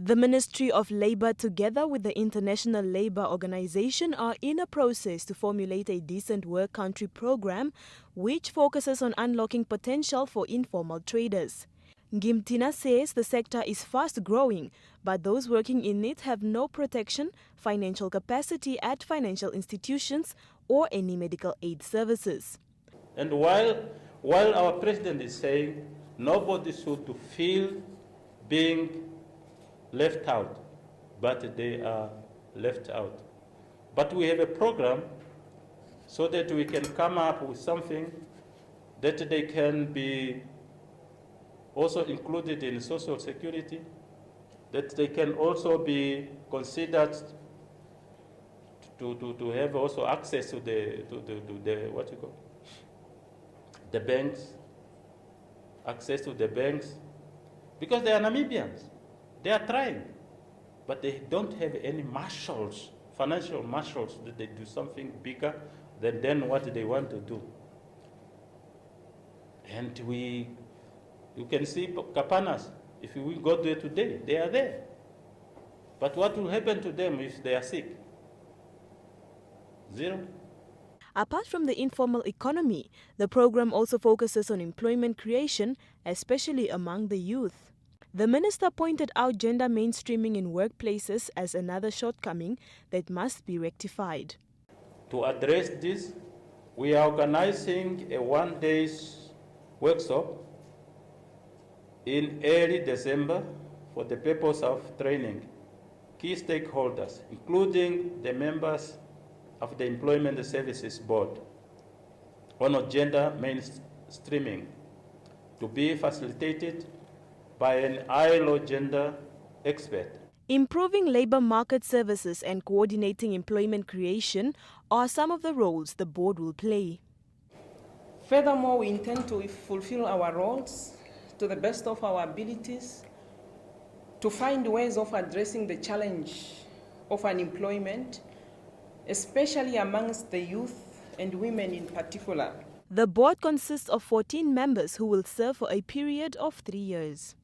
The Ministry of Labour, together with the International Labour Organization, are in a process to formulate a decent work country program which focuses on unlocking potential for informal traders. Nghimtina says the sector is fast growing, but those working in it have no protection, financial capacity at financial institutions, or any medical aid services. And while our president is saying nobody should feel being left out, but they are left out. But we have a program so that we can come up with something that they can be also included in social security, that they can also be considered to have also access to the the banks, access to the banks, because they are Namibians. They are trying, but they don't have any marshals, financial marshals, that they do something bigger than what they want to do. And you can see Kapanas, if we go there today, they are there. But what will happen to them if they are sick? Zero. Apart from the informal economy, the program also focuses on employment creation, especially among the youth. The minister pointed out gender mainstreaming in workplaces as another shortcoming that must be rectified. To address this, we are organizing a one-day workshop in early December for the purpose of training key stakeholders, including the members of the Employment Services Board, on gender mainstreaming, to be facilitated by an ILO gender expert. Improving labor market services and coordinating employment creation are some of the roles the board will play. Furthermore, we intend to fulfill our roles to the best of our abilities, to find ways of addressing the challenge of unemployment, especially amongst the youth and women in particular. The board consists of 14 members who will serve for a period of 3 years.